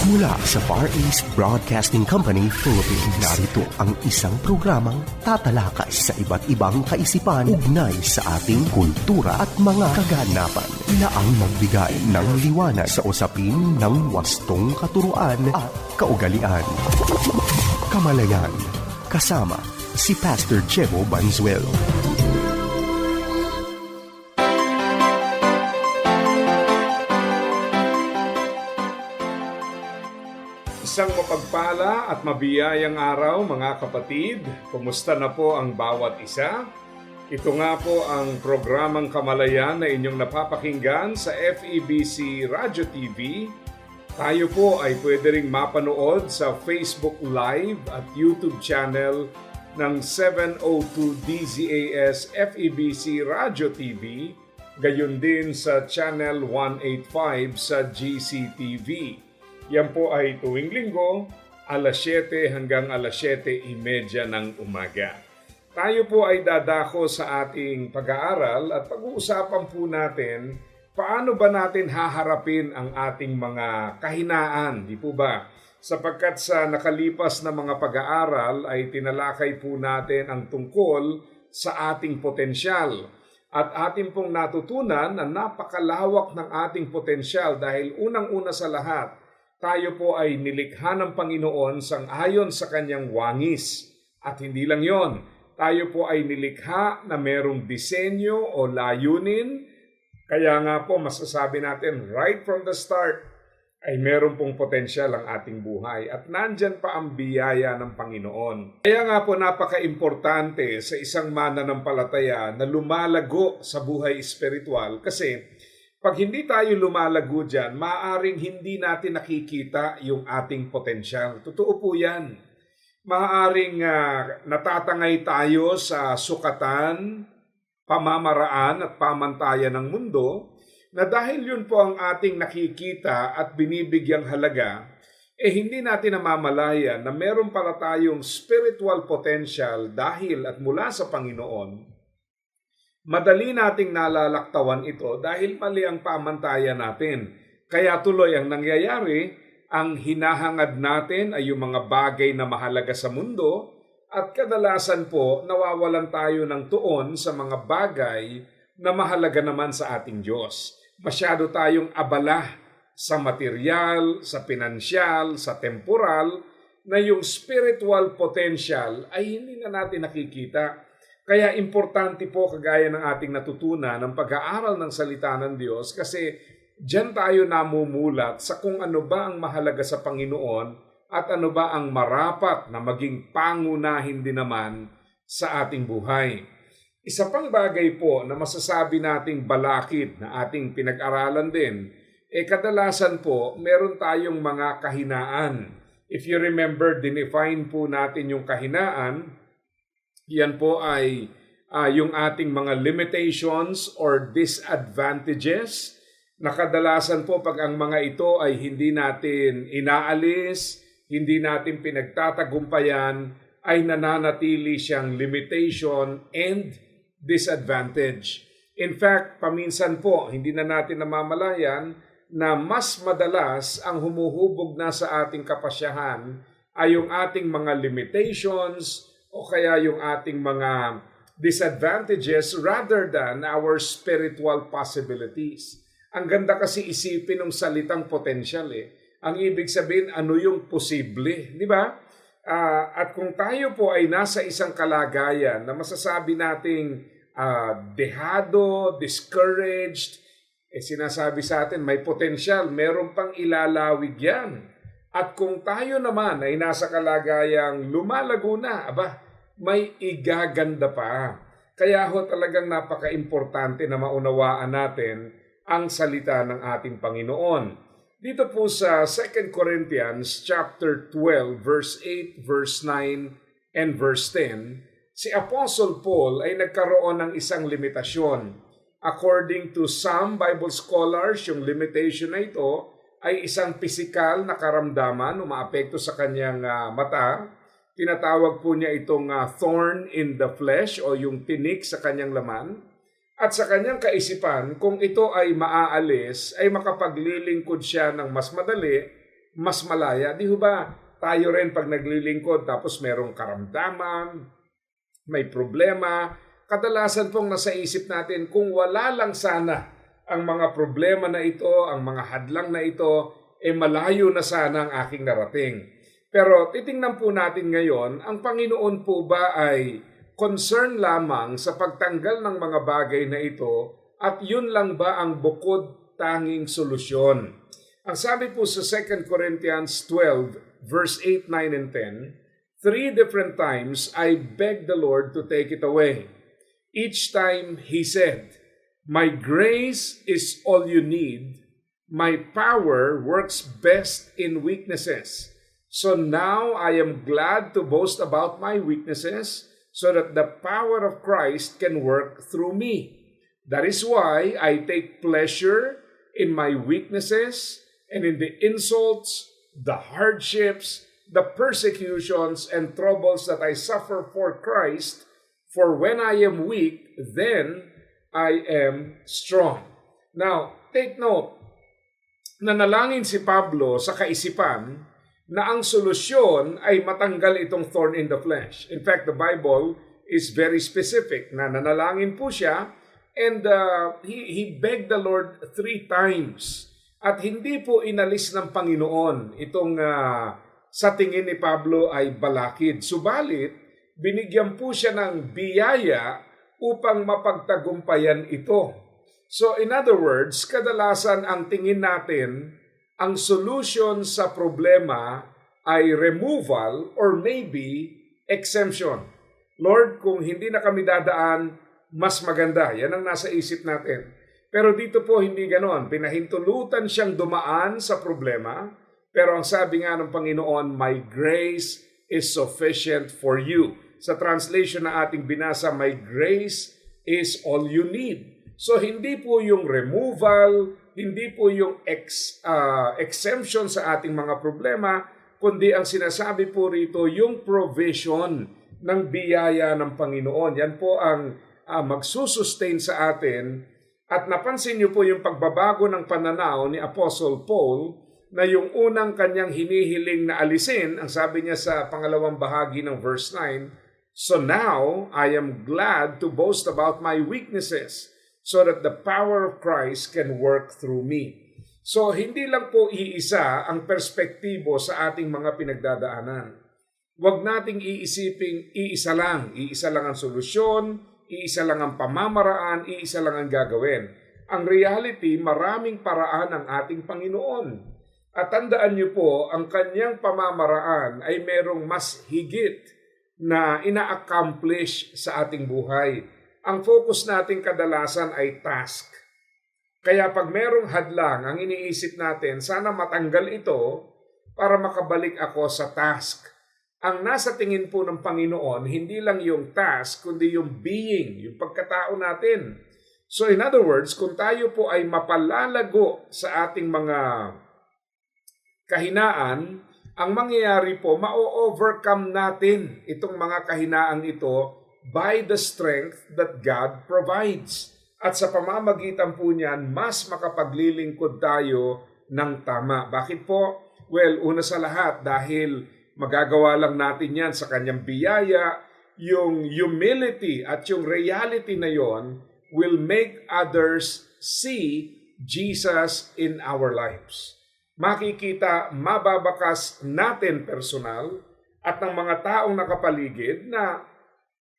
Mula sa Far East Broadcasting Company, Philippines, narito ang isang programang tatalakay sa iba't ibang kaisipan ugnay sa ating kultura at mga kaganapan na ang magbigay ng liwanag sa usapin ng wastong katuruan at kaugalian. Kamalayan, kasama si Pastor Jebo Banzuelo. Isang mapagpala at mabiyayang araw mga kapatid. Kumusta na po ang bawat isa? Ito nga po ang programang Kamalayan na inyong napapakinggan sa FEBC Radio TV. Tayo po ay pwede ring mapanood sa Facebook Live at YouTube channel ng 702 DZAS FEBC Radio TV, gayon din sa channel 185 sa GCTV. Yan po ay tuwing linggo, alas 7 hanggang alas 7:30 ng umaga. Tayo po ay dadako sa ating pag-aaral at pag-uusapan po natin paano ba natin haharapin ang ating mga kahinaan, di po ba? Sapagkat sa nakalipas na mga pag-aaral ay tinalakay po natin ang tungkol sa ating potensyal. At ating pong natutunan na napakalawak ng ating potensyal dahil unang-una sa lahat, tayo po ay nilikha ng Panginoon sang-ayon sa kanyang wangis. At hindi lang yon, tayo po ay nilikha na merong disenyo o layunin. Kaya nga po masasabi natin right from the start ay meron pong potensyal ang ating buhay. At nandyan pa ang biyaya ng Panginoon. Kaya nga po napaka-importante sa isang mananampalataya na lumalago sa buhay espiritual kasi pag hindi tayo lumalago dyan, maaaring hindi natin nakikita yung ating potensyal. Totoo po yan. Maaaring natatangay tayo sa sukatan, pamamaraan at pamantayan ng mundo na dahil yun po ang ating nakikita at binibigyang halaga, hindi natin namamalayan na meron pala tayong spiritual potential dahil at mula sa Panginoon. Madali nating nalalaktawan ito dahil mali ang pamantayan natin. Kaya tuloy ang nangyayari, ang hinahangad natin ay yung mga bagay na mahalaga sa mundo at kadalasan po nawawalan tayo ng tuon sa mga bagay na mahalaga naman sa ating Diyos. Masyado tayong abala sa material, sa pinansyal, sa temporal, na yung spiritual potential ay hindi na natin nakikita. Kaya importante po kagaya ng ating natutunan ng pag-aaral ng salita ng Diyos kasi diyan tayo namumulat sa kung ano ba ang mahalaga sa Panginoon at ano ba ang marapat na maging pangunahin din naman sa ating buhay. Isa pang bagay po na masasabi nating balakid na ating pinag-aralan din, kadalasan po meron tayong mga kahinaan. If you remember, dinefine po natin yung kahinaan. Yan po ay yung ating mga limitations or disadvantages na kadalasan po pag ang mga ito ay hindi natin inaalis, hindi natin pinagtatagumpayan, ay nananatili siyang limitation and disadvantage. In fact, paminsan po, hindi na natin namamalayan na mas madalas ang humuhubog na sa ating kapasyahan ay yung ating mga limitations o kaya yung ating mga disadvantages rather than our spiritual possibilities. Ang ganda kasi isipin ng salitang potential Ang ibig sabihin, ano yung posible, di ba? At kung tayo po ay nasa isang kalagayan na masasabi nating dehado, discouraged, sinasabi sa atin may potential, meron pang ilalawig yan. At kung tayo naman ay nasa kalagayang lumalago na, may igaganda pa. Kaya ho talagang napaka-importante na maunawaan natin ang salita ng ating Panginoon. Dito po sa 2 Corinthians chapter 12, verse 8, verse 9, and verse 10, si Apostle Paul ay nagkaroon ng isang limitasyon. According to some Bible scholars, yung limitation na ito ay isang pisikal na karamdaman, umaapekto sa kanyang mata. Tinatawag po niya itong thorn in the flesh o yung tinik sa kanyang laman. At sa kanyang kaisipan, kung ito ay maaalis, ay makapaglilingkod siya ng mas madali mas malaya. Di ho ba tayo rin pag naglilingkod tapos merong karamdaman, may problema, kadalasan pong nasa isip natin kung wala lang sana ang mga problema na ito, ang mga hadlang na ito, malayo na sana ang aking narating. Pero titingnan po natin ngayon, ang Panginoon po ba ay concern lamang sa pagtanggal ng mga bagay na ito at yun lang ba ang bukod tanging solusyon? Ang sabi po sa 2 Corinthians 12 verse 8, 9, and 10, 3 different times I begged the Lord to take it away. Each time He said, "My grace is all you need. My power works best in weaknesses. So now I am glad to boast about my weaknesses so that the power of Christ can work through me. That is why I take pleasure in my weaknesses and in the insults, the hardships, the persecutions, and troubles that I suffer for Christ. For when I am weak, then I am strong." Now, take note, nanalangin si Pablo sa kaisipan na ang solusyon ay matanggal itong thorn in the flesh. In fact, the Bible is very specific na nanalangin po siya and he begged the Lord 3 times. At hindi po inalis ng Panginoon itong sa tingin ni Pablo ay balakid. Subalit, binigyan po siya ng biyaya upang mapagtagumpayan ito. So in other words, kadalasan ang tingin natin, ang solution sa problema ay removal or maybe exemption. Lord, kung hindi na kami dadaan, mas maganda. Yan ang nasa isip natin. Pero dito po hindi ganon. Pinahintulutan siyang dumaan sa problema. Pero ang sabi nga ng Panginoon, "My grace is sufficient for you." Sa translation na ating binasa, "My grace is all you need." So hindi po yung removal, hindi po yung exemption sa ating mga problema, kundi ang sinasabi po rito yung provision ng biyaya ng Panginoon. Yan po ang magsusustain sa atin. At napansin niyo po yung pagbabago ng pananaw ni Apostle Paul na yung unang kanyang hinihiling na alisin, ang sabi niya sa pangalawang bahagi ng verse 9, "So now I am glad to boast about my weaknesses, so that the power of Christ can work through me." So, hindi lang po iisa ang perspektibo sa ating mga pinagdadaanan. Huwag nating iisiping iisa lang ang solusyon, iisa lang ang pamamaraan, iisa lang ang gagawin. Ang reality, maraming paraan ang ating Panginoon. At tandaan niyo po, ang kanyang pamamaraan ay merong mas higit na ina-accomplish sa ating buhay. Ang focus natin kadalasan ay task. Kaya pag merong hadlang, ang iniisip natin, sana matanggal ito para makabalik ako sa task. Ang nasa tingin po ng Panginoon, hindi lang yung task, kundi yung being, yung pagkatao natin. So in other words, kung tayo po ay mapalalago sa ating mga kahinaan, ang mangyayari po, ma-overcome natin itong mga kahinaang ito by the strength that God provides. At sa pamamagitan po niyan, mas makapaglilingkod tayo ng tama. Bakit po? Well, una sa lahat, dahil magagawa lang natin yan sa kanyang biyaya, yung humility at yung reality na yon will make others see Jesus in our lives. Makikita, mababakas natin personal at ng mga taong nakapaligid na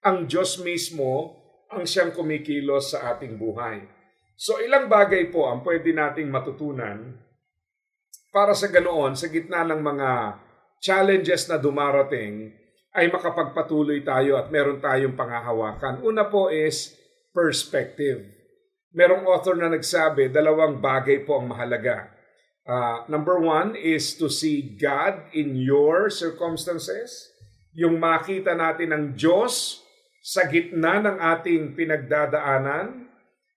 ang Diyos mismo ang siyang kumikilos sa ating buhay. So ilang bagay po ang pwede nating matutunan para sa ganoon, sa gitna ng mga challenges na dumarating, ay makapagpatuloy tayo at meron tayong panghahawakan. Una po is perspective. Merong author na nagsabi, 2 bagay po ang mahalaga. Number 1 is to see God in your circumstances. Yung makita natin ang Diyos sa gitna ng ating pinagdadaanan.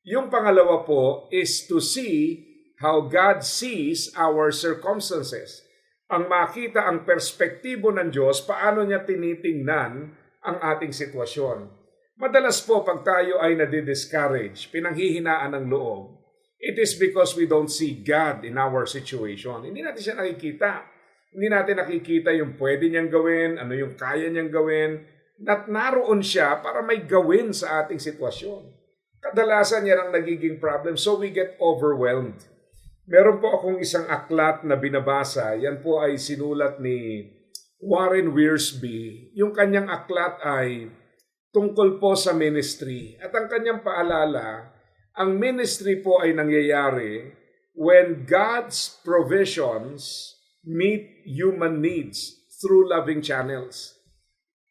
Yung pangalawa po is to see how God sees our circumstances. Ang makita ang perspektibo ng Diyos, paano niya tinitingnan ang ating sitwasyon. Madalas po pag tayo ay nadidiscourage, pinanghihinaan ng loob, It is because we don't see God in our situation. Hindi natin siya nakikita. Hindi natin nakikita yung pwede niyang gawin, ano yung kaya niyang gawin, at naroon siya para may gawin sa ating sitwasyon. Kadalasan yan ang nagiging problem, so we get overwhelmed. Meron po akong isang aklat na binabasa, yan po ay sinulat ni Warren Wiersbe. Yung kanyang aklat ay tungkol po sa ministry. At ang kanyang paalala, ang ministry po ay nangyayari when God's provisions meet human needs through loving channels.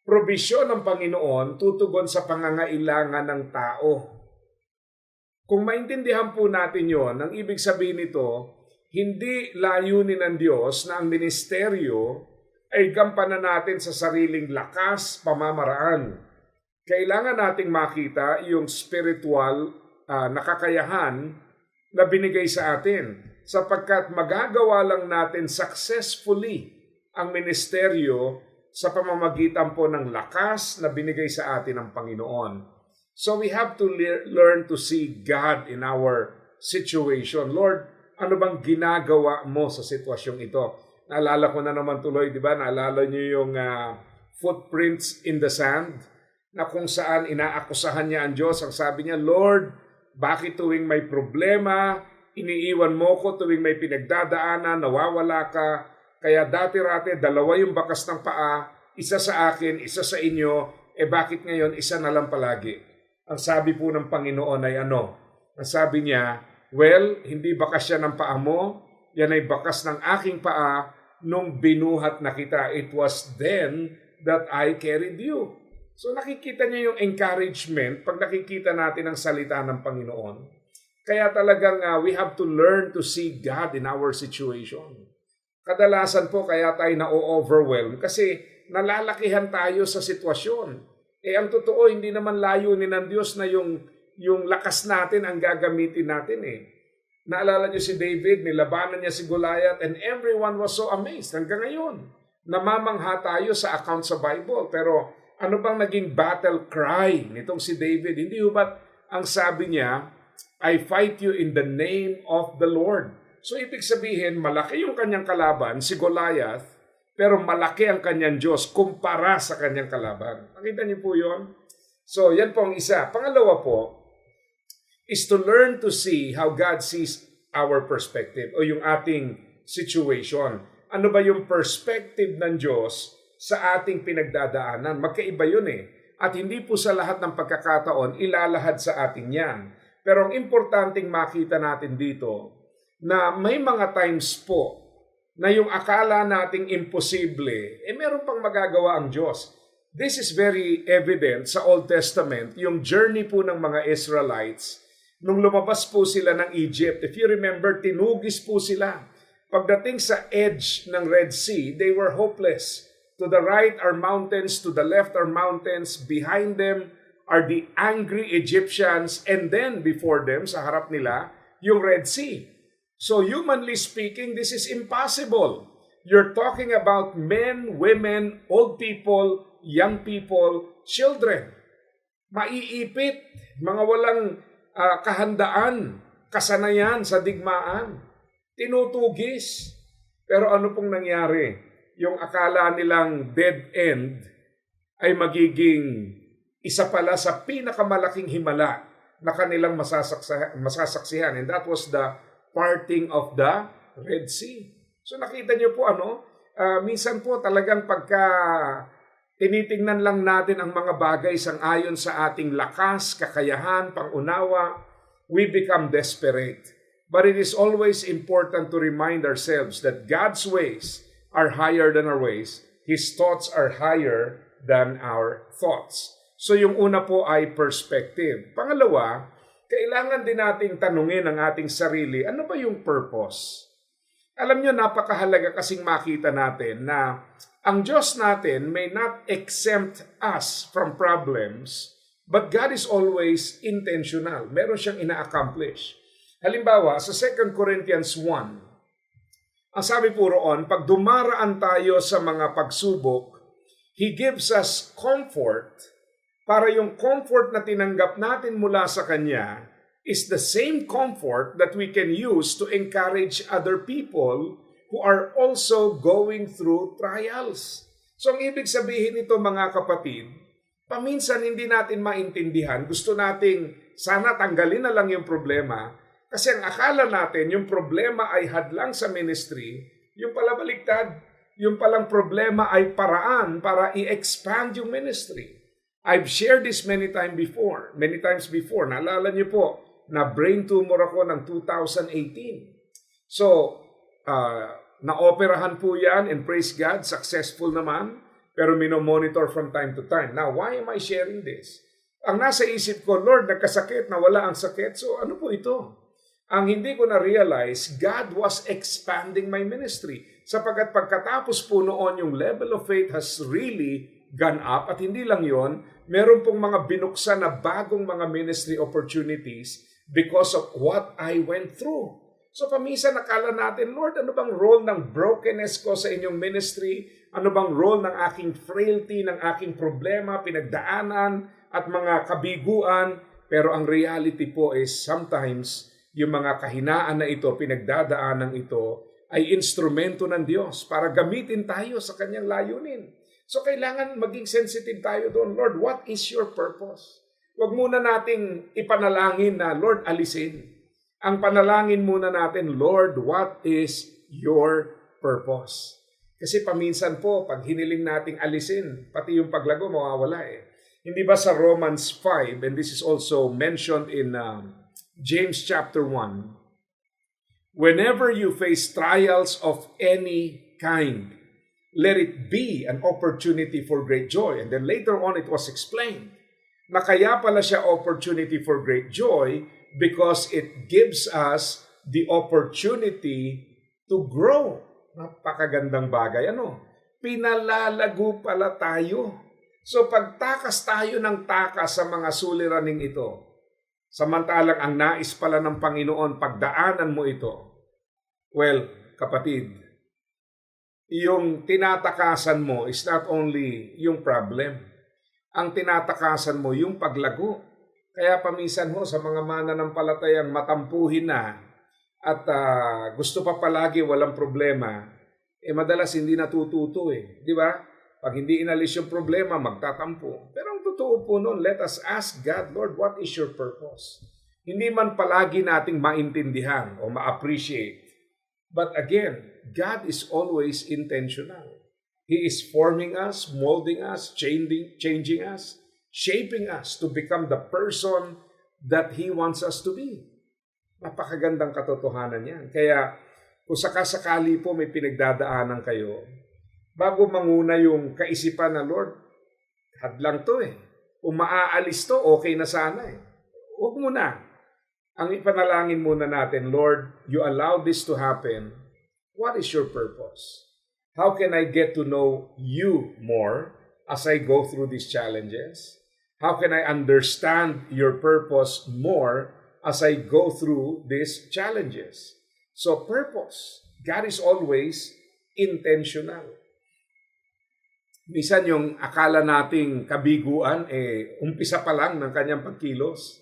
Probisyon ng Panginoon tutugon sa pangangailangan ng tao. Kung maintindihan po natin yon, ang ibig sabihin nito, hindi layunin ng Diyos na ang ministeryo ay gampanan natin sa sariling lakas, pamamaraan. Kailangan nating makita yung spiritual na kakayahan na binigay sa atin sapagkat magagawa lang natin successfully ang ministeryo sa pamamagitan po ng lakas na binigay sa atin ng Panginoon. So we have to learn to see God in our situation. Lord, ano bang ginagawa mo sa sitwasyong ito? Naalala ko na naman tuloy, di ba? Naalala niyo yung footprints in the sand na kung saan inaakusahan niya ang Diyos. Ang sabi niya, Lord, bakit tuwing may problema, iniiwan mo ko, tuwing may pinagdadaanan, nawawala ka. Kaya dati-rati, dalawa yung bakas ng paa, isa sa akin, isa sa inyo, bakit ngayon isa na lang palagi? Ang sabi po ng Panginoon ay ano? Ang sabi niya, well, hindi bakas siya ng paa mo, yan ay bakas ng aking paa nung binuhat na kita. It was then that I carried you. So nakikita niya yung encouragement pag nakikita natin ang salita ng Panginoon. Kaya talagang we have to learn to see God in our situation. Kadalasan po kaya tayo na-overwhelm kasi nalalakihan tayo sa sitwasyon. Ang totoo, hindi naman layunin ng Diyos na yung lakas natin ang gagamitin natin Naalala niyo si David, nilabanan niya si Goliath and everyone was so amazed. Hanggang ngayon, namamangha tayo sa account sa Bible. Pero ano bang naging battle cry nitong si David? Hindi ba't ang sabi niya, I fight you in the name of the Lord. So ibig sabihin, malaki yung kanyang kalaban, si Goliath, pero malaki ang kanyang Diyos kumpara sa kanyang kalaban. Nakita niyo po yun? So yan po ang isa. Pangalawa po, is to learn to see how God sees our perspective o yung ating situation. Ano ba yung perspective ng Diyos sa ating pinagdadaanan? Magkaiba yun At hindi po sa lahat ng pagkakataon ilalahad sa atin yan. Pero ang importanteng makita natin dito na may mga times po na yung akala nating imposible, meron pang magagawa ang Diyos. This is very evident sa Old Testament, yung journey po ng mga Israelites, nung lumabas po sila ng Egypt. If you remember, tinugis po sila. Pagdating sa edge ng Red Sea, they were hopeless. To the right are mountains, to the left are mountains, behind them are the angry Egyptians, and then before them, sa harap nila, yung Red Sea. So humanly speaking, this is impossible. You're talking about men, women, old people, young people, children. Maiipit, mga walang kahandaan, kasanayan sa digmaan. Tinutugis. Pero ano pong nangyari? Yung akala nilang dead end ay magiging isa pala sa pinakamalaking himala na kanilang masasaksihan. And that was the parting of the Red Sea. So nakita niyo po minsan po talagang pagka tinitingnan lang natin ang mga bagay sang-ayon sa ating lakas, kakayahan, pangunawa, we become desperate. But it is always important to remind ourselves that God's ways are higher than our ways. His thoughts are higher than our thoughts. So yung una po ay perspective. Pangalawa, kailangan din nating tanungin ang ating sarili, ano ba yung purpose? Alam nyo, napakahalaga kasing makita natin na ang Diyos natin may not exempt us from problems, but God is always intentional. Meron siyang ina-accomplish. Halimbawa, sa 2 Corinthians 1, ang sabi po roon, pag dumaraan tayo sa mga pagsubok, He gives us comfort para yung comfort na tinanggap natin mula sa Kanya, is the same comfort that we can use to encourage other people who are also going through trials. So ang ibig sabihin nito mga kapatid, paminsan hindi natin maintindihan, gusto nating sana tanggalin na lang yung problema, kasi ang akala natin yung problema ay hadlang sa ministry, yung pala baliktad, yung palang problema ay paraan para i-expand yung ministry. I've shared this many times before. Naalala niyo po na brain tumor ako ng 2018. So, na-operahan po yan and praise God, successful naman, pero minomonitor from time to time. Now, why am I sharing this? Ang nasa isip ko, Lord, nagkasakit, nawala ang sakit, so ano po ito? Ang hindi ko na-realize, God was expanding my ministry. Sapagkat pagkatapos po noon, yung level of faith has really gone up. At hindi lang yon, meron pong mga binuksan na bagong mga ministry opportunities because of what I went through. So paminsan nakala natin, Lord, ano bang role ng brokenness ko sa inyong ministry? Ano bang role ng aking frailty, ng aking problema, pinagdaanan at mga kabiguan? Pero ang reality po is sometimes yung mga kahinaan na ito, pinagdadaanan ito, ay instrumento ng Diyos para gamitin tayo sa kanyang layunin. So kailangan maging sensitive tayo doon. Lord, what is your purpose? Huwag muna nating ipanalangin na, Lord, alisin. Ang panalangin muna natin, Lord, what is your purpose? Kasi paminsan po, pag hiniling nating alisin, pati yung paglago mawawala eh. Hindi ba sa Romans 5, and this is also mentioned in James chapter 1, whenever you face trials of any kind, let it be an opportunity for great joy. And then later on, it was explained na kaya pala siya opportunity for great joy because it gives us the opportunity to grow. Napakagandang bagay. Pinalalago pala tayo. So pagtakas tayo ng takas sa mga suliraning ito, samantalang ang nais pala ng Panginoon, pagdaanan mo ito. Well, kapatid, yung tinatakasan mo is not only yung problem. Ang tinatakasan mo yung paglago. Kaya paminsan sa mga mananampalatayang matampuhin na at gusto pa palagi walang problema, madalas hindi natututo di ba? Pag hindi inalis yung problema, magtatampo. Pero ang totoo po noon, let us ask God, Lord, what is your purpose? Hindi man palagi nating maintindihan o ma-appreciate. But again, God is always intentional. He is forming us, molding us, changing us, shaping us to become the person that He wants us to be. Napakagandang katotohanan yan. Kaya kung sakasakali po may pinagdadaanan kayo, bago manguna yung kaisipan na, Lord, hadlang to Kung maaalis to, okay na sana Huwag muna. Ang ipanalangin muna natin, Lord, you allow this to happen. What is your purpose? How can I get to know you more as I go through these challenges? How can I understand your purpose more as I go through these challenges? So purpose. God is always intentional. Minsan yung akala nating kabiguan, umpisa pa lang ng kanyang pagkilos.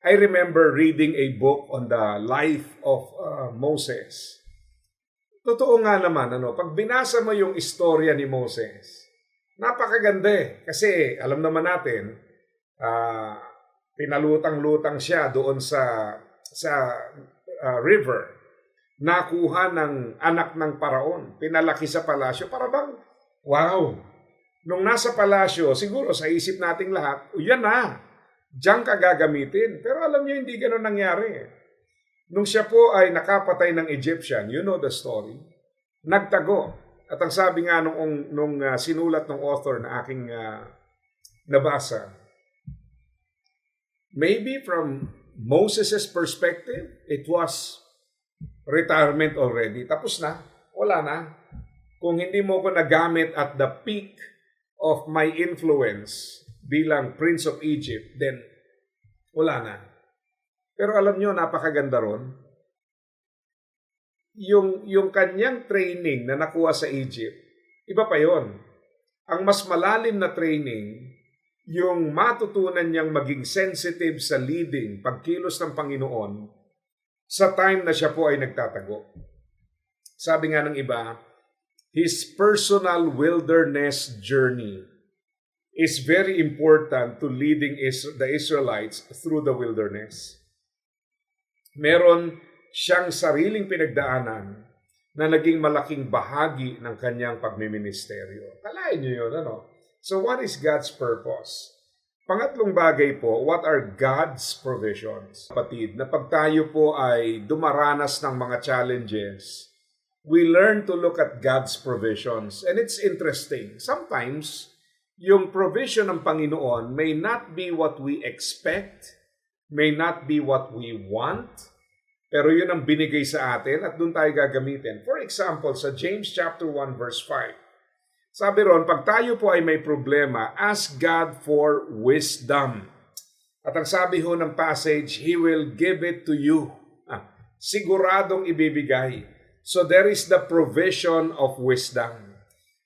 I remember reading a book on the life of Moses. Totoo nga naman, pag binasa mo yung istorya ni Moses, napakaganda kasi alam naman natin, pinalutang-lutang siya doon sa river. Nakuha ng anak ng paraon, pinalaki sa palasyo. Para bang, wow! Nung nasa palasyo, siguro sa isip nating lahat, yan na, diyan ka gagamitin. Pero alam niyo, hindi gano'n nangyari. Nung siya po ay nakapatay ng Egyptian, you know the story, nagtago. At ang sabi nga nung sinulat ng author na aking nabasa, maybe from Moses' perspective, it was retirement already. Tapos na, wala na. Kung hindi mo ko nagamit at the peak of my influence bilang Prince of Egypt, then wala na. Pero alam nyo, napakaganda ron. Yung kanyang training na nakuha sa Egypt, iba pa yon. Ang mas malalim na training, yung matutunan niyang maging sensitive sa leading, pagkilos ng Panginoon, sa time na siya po ay nagtatago. Sabi nga ng iba, his personal wilderness journey is very important to leading the Israelites through the wilderness. Meron siyang sariling pinagdaanan na naging malaking bahagi ng kanyang pagmiministeryo. Kalain niyo yun, ano? So what is God's purpose? Pangatlong bagay po, what are God's provisions? Kapatid, na pag tayo po ay dumaranas ng mga challenges, we learn to look at God's provisions. And it's interesting. Sometimes, yung provision ng Panginoon may not be what we expect, may not be what we want, pero yun ang binigay sa atin at doon tayo gagamitin. For example, sa James chapter 1 verse 5, sabi ron, pag tayo po ay may problema, ask God for wisdom. At ang sabi ho ng passage, He will give it to you. Siguradong ibibigay. So there is the provision of wisdom.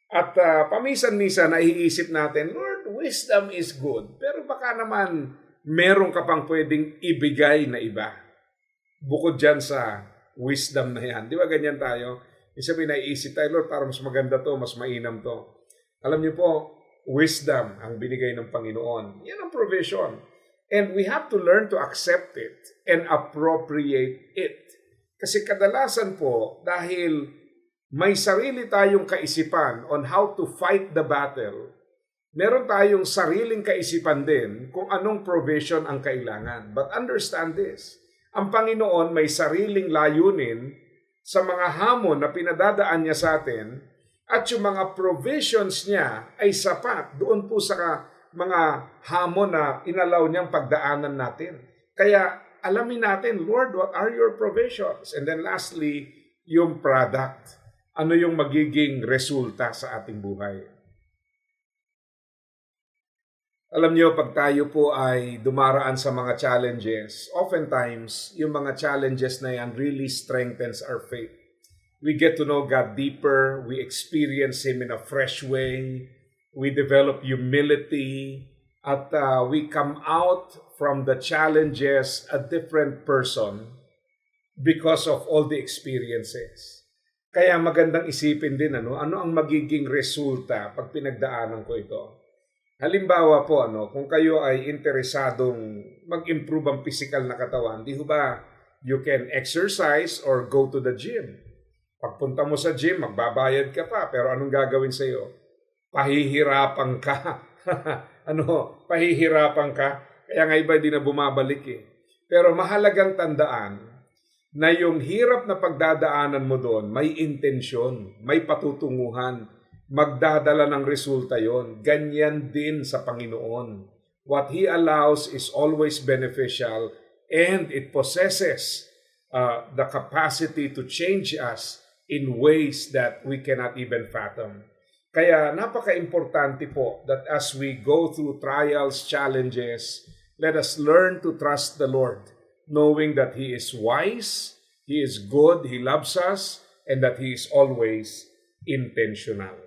At paminsan-minsan naiisip natin, Lord, wisdom is good. Pero baka naman meron ka pang pwedeng ibigay na iba. Bukod dyan sa wisdom na yan. Di ba ganyan tayo? Isabi naiisip tayo, Lord, para mas maganda to, mas mainam to. Alam niyo po, wisdom ang binigay ng Panginoon. Yan ang provision. And we have to learn to accept it and appropriate it. Kasi kadalasan po, dahil may sarili tayong kaisipan on how to fight the battle, meron tayong sariling kaisipan din kung anong provision ang kailangan. But understand this, ang Panginoon may sariling layunin sa mga hamon na pinadadaan niya sa atin at yung mga provisions niya ay sapat doon po sa mga hamon na inalaw niyang pagdaanan natin. Kaya alamin natin, Lord, what are your provisions? And then lastly, yung product. Ano yung magiging resulta sa ating buhay? Alam niyo, pag tayo po ay dumaraan sa mga challenges, oftentimes, yung mga challenges na yan really strengthens our faith. We get to know God deeper, we experience Him in a fresh way, we develop humility, at we come out from the challenges a different person because of all the experiences. Kaya magandang isipin din, ano ang magiging resulta pag pinagdaanan ko ito. Halimbawa po, kung kayo ay interesadong mag-improve ang physical na katawan, di ba you can exercise or go to the gym. Pagpunta mo sa gym, magbabayad ka pa, pero anong gagawin sa iyo? Pahihirapan ka. Pahihirapan ka. Kaya nga iba, di na bumabalik eh. Pero mahalagang tandaan na yung hirap na pagdadaanan mo doon, may intensyon, may patutunguhan, magdadala ng resulta yon. Ganyan din sa Panginoon. What He allows is always beneficial and it possesses the capacity to change us in ways that we cannot even fathom. Kaya napaka-importante po that as we go through trials, challenges, let us learn to trust the Lord, knowing that He is wise, He is good, He loves us, and that He is always intentional.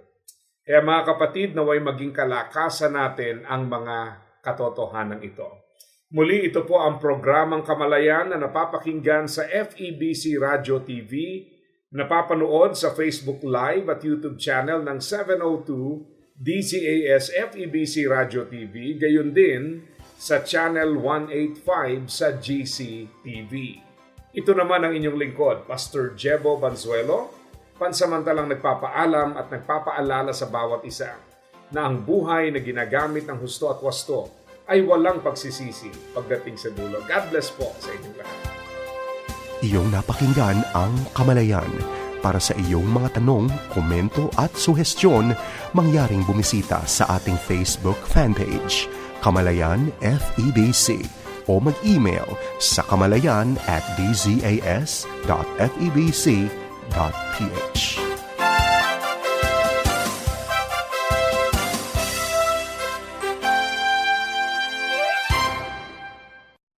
Kaya mga kapatid, naway maging kalakasan natin ang mga katotohanan ito. Muli, ito po ang programang Kamalayan na napapakinggan sa FEBC Radio TV, napapanood sa Facebook Live at YouTube channel ng 702 DZAS FEBC Radio TV, gayon din sa Channel 185 sa GC TV. Ito naman ang inyong lingkod, Pastor Jebo Banzuelo, pansamantalang nagpapaalam at nagpapaalala sa bawat isa na ang buhay na ginagamit ng husto at wasto ay walang pagsisisi pagdating sa dulo. God bless po sa inyong lahat. Iyong napakinggan ang Kamalayan. Para sa iyong mga tanong, komento at suhestyon, mangyaring bumisita sa ating Facebook fanpage, Kamalayan FEBC, o mag-email sa kamalayan@dzas.febc.ph.